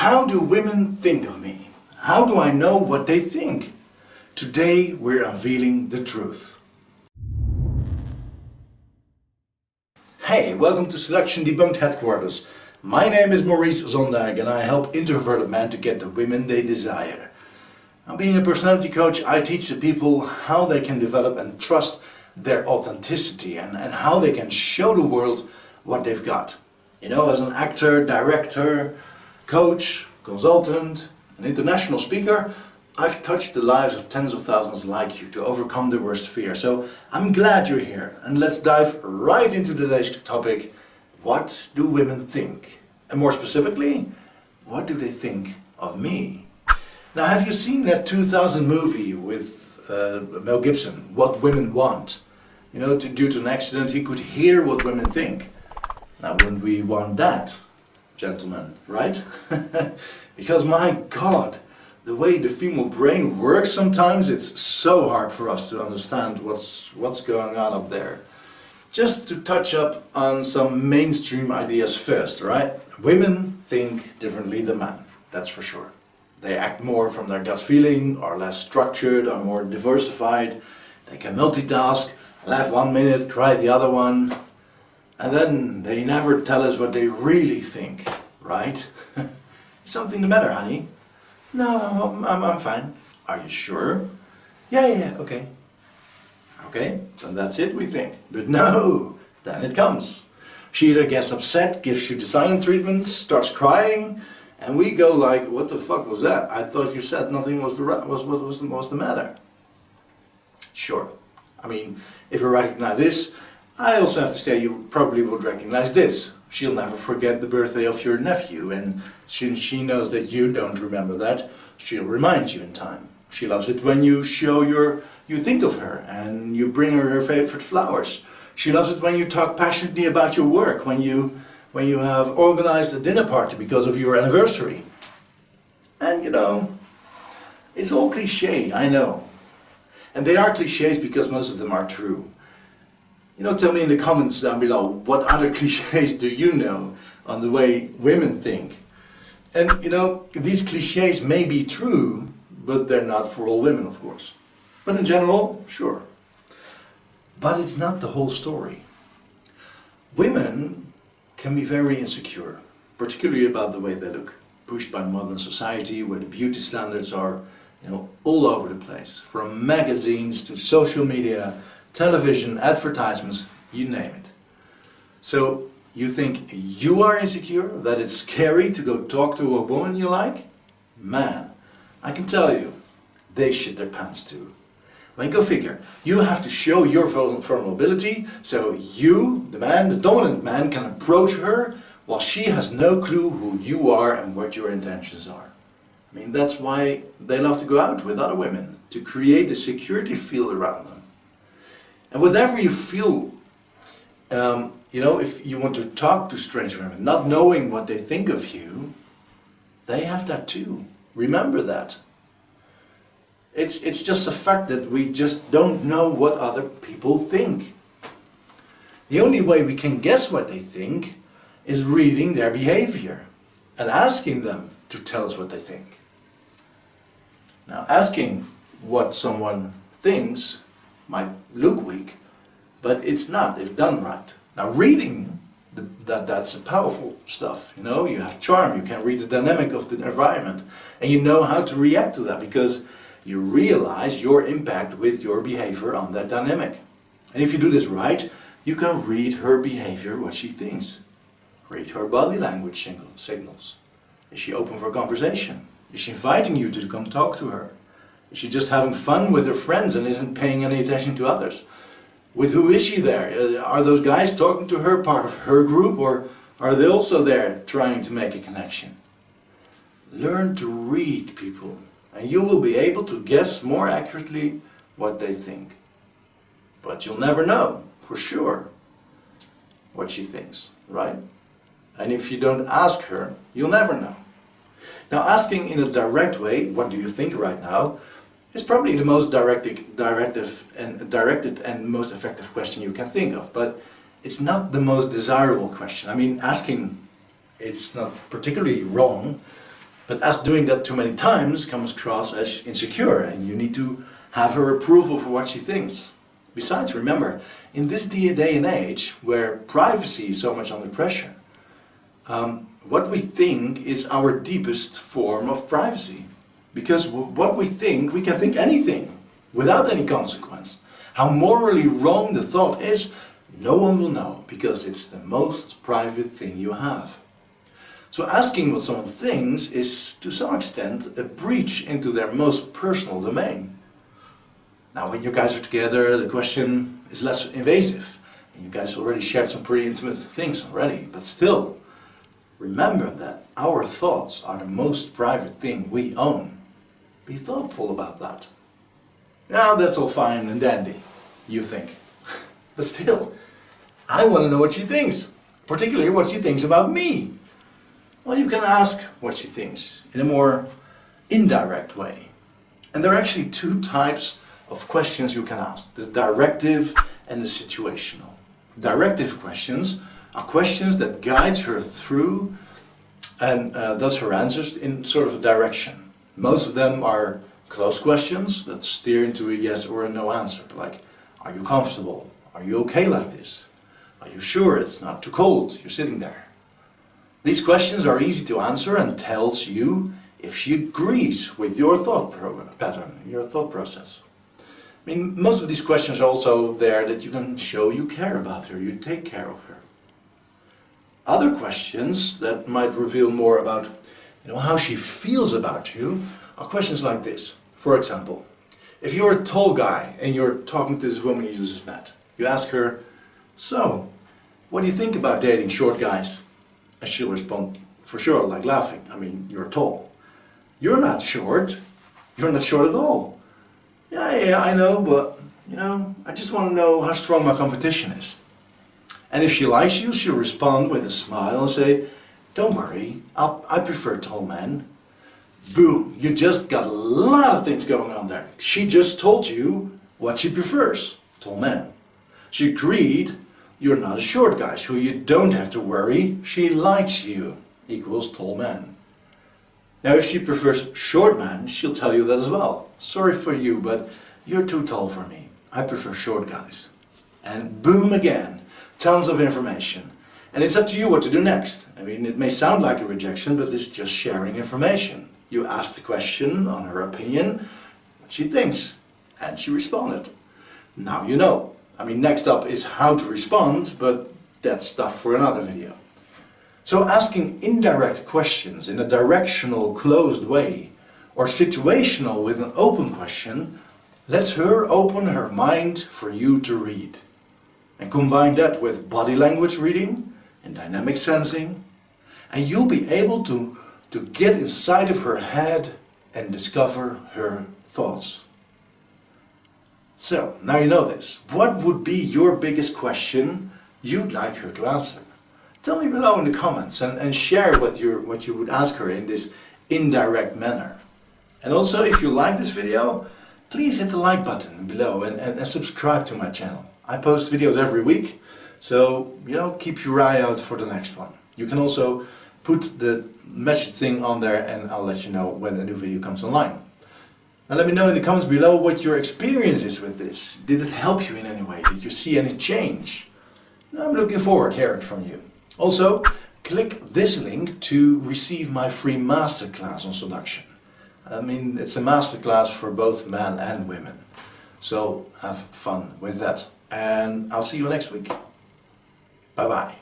How do women think of me? How do I know what they think? Today we're unveiling the truth. Hey, welcome to Selection Debunked Headquarters. My name is Maurice Zondag and I help introverted men to get the women they desire. Now, being a personality coach, I teach the people how they can develop and trust their authenticity and how they can show the world what they've got. You know, as an actor, director, coach, consultant, an international speaker, I've touched the lives of tens of thousands like you to overcome their worst fear. So I'm glad you're here, and let's dive right into today's topic. What do women think? And more specifically, what do they think of me? Now, have you seen that 2000 movie with Mel Gibson, What Women Want? You know, due to an accident he could hear what women think. Now, wouldn't we want that, gentlemen, right? Because my God, the way the female brain works sometimes, it's so hard for us to understand what's going on up there. Just to touch up on some mainstream ideas first, right? Women think differently than men, that's for sure. They act more from their gut feeling, are less structured, are more diversified. They can multitask, laugh 1 minute, cry the other one. And then they never tell us what they really think, right? Is something the matter, honey? No, I'm fine. Are you sure? Yeah, okay. Okay, then that's it, we think. But no, then it comes. She either gets upset, gives you the silent treatment, starts crying, and we go like, what the fuck was that? I thought you said nothing was the matter. Sure. I mean, if you recognize this, I also have to say you probably would recognize this. She'll never forget the birthday of your nephew, and since she knows that you don't remember that, she'll remind you in time. She loves it when you you think of her and you bring her favorite flowers. She loves it when you talk passionately about your work, when you have organized a dinner party because of your anniversary. And you know, it's all cliche, I know. And they are cliches because most of them are true. You know, tell me in the comments down below, what other cliches do you know on the way women think? And you know, these cliches may be true, but they're not for all women, of course. But in general, sure. But it's not the whole story. Women can be very insecure, particularly about the way they look, pushed by modern society where the beauty standards are, you know, all over the place, from magazines to social media, television, advertisements, you name it. So you think you are insecure, that it's scary to go talk to a woman you like? Man, I can tell you, they shit their pants too. I mean, go figure. You have to show your vulnerability so you, the man, the dominant man, can approach her while she has no clue who you are and what your intentions are. I mean, that's why they love to go out with other women, to create a security field around them. And whatever you feel, you know, if you want to talk to strange women, not knowing what they think of you, they have that too. Remember that. It's just a fact that we just don't know what other people think. The only way we can guess what they think is reading their behavior and asking them to tell us what they think. Now, asking what someone thinks might look weak, but it's not if done right. Now, reading, that's a powerful stuff. You know, you have charm, you can read the dynamic of the environment, and you know how to react to that because you realize your impact with your behavior on that dynamic. And if you do this right, you can read her behavior, what she thinks. Read her body language signals. Is she open for conversation? Is she inviting you to come talk to her? Is she just having fun with her friends and isn't paying any attention to others? With who is she there? Are those guys talking to her part of her group, or are they also there trying to make a connection? Learn to read people, and you will be able to guess more accurately what they think. But you'll never know, for sure, what she thinks, right? And if you don't ask her, you'll never know. Now, asking in a direct way, what do you think right now, is probably the most directed and most effective question you can think of. But it's not the most desirable question. I mean, asking, it's not particularly wrong, But as doing that too many times comes across as insecure, and you need to have her approval for what she thinks. Besides, remember, in this day and age where privacy is so much under pressure, what we think is our deepest form of privacy. Because what we can think anything without any consequence. How morally wrong the thought is, no one will know, because it's the most private thing you have. So asking what someone thinks is, to some extent, a breach into their most personal domain. Now, when you guys are together, the question is less invasive. And you guys already shared some pretty intimate things already, but still, remember that our thoughts are the most private thing we own. Be thoughtful about that. Now, that's all fine and dandy, you think. But still, I want to know what she thinks, particularly what she thinks about me. Well, you can ask what she thinks in a more indirect way. And there are actually two types of questions you can ask: the directive and the situational. Directive questions are questions that guides her through and thus her answers in sort of a direction. Most of them are closed questions that steer into a yes or a no answer, like, are you comfortable? Are you okay like this? Are you sure it's not too cold? You're sitting there. These questions are easy to answer and tells you if she agrees with your thought pattern, your thought process. I mean, most of these questions are also there that you can show you care about her, you take care of her. Other questions that might reveal more about how she feels about you are questions like this. For example, if you're a tall guy and you're talking to this woman you just met, you ask her, so, what do you think about dating short guys? And she'll respond, for sure, like laughing. I mean, you're tall. You're not short. You're not short at all. Yeah, I know, but, I just want to know how strong my competition is. And if she likes you, she'll respond with a smile and say, don't worry, I prefer tall men. Boom, you just got a lot of things going on there. She just told you what she prefers, tall men. She agreed you're not a short guy, so you don't have to worry. She likes you, equals tall man. Now if she prefers short men, she'll tell you that as well. Sorry for you, but you're too tall for me. I prefer short guys. And boom again, tons of information. And it's up to you what to do next. I mean, it may sound like a rejection, but it's just sharing information. You asked the question on her opinion, what she thinks, and she responded. Now you know. I mean, next up is how to respond, but that's stuff for another video. So asking indirect questions in a directional, closed way, or situational with an open question, lets her open her mind for you to read. And combine that with body language reading and dynamic sensing, and you'll be able to get inside of her head and discover her thoughts. So, now you know this. What would be your biggest question you'd like her to answer? Tell me below in the comments and share what you would ask her in this indirect manner. And also, if you like this video, please hit the like button below and subscribe to my channel. I post videos every week, so keep your eye out for the next one. You can also put the message thing on there and I'll let you know when a new video comes online. Now let me know in the comments below what your experience is with this. Did it help you in any way? Did you see any change? I'm looking forward to hearing from you. Also, click this link to receive my free masterclass on seduction. I mean, it's a masterclass for both men and women. So have fun with that. And I'll see you next week. Bye bye.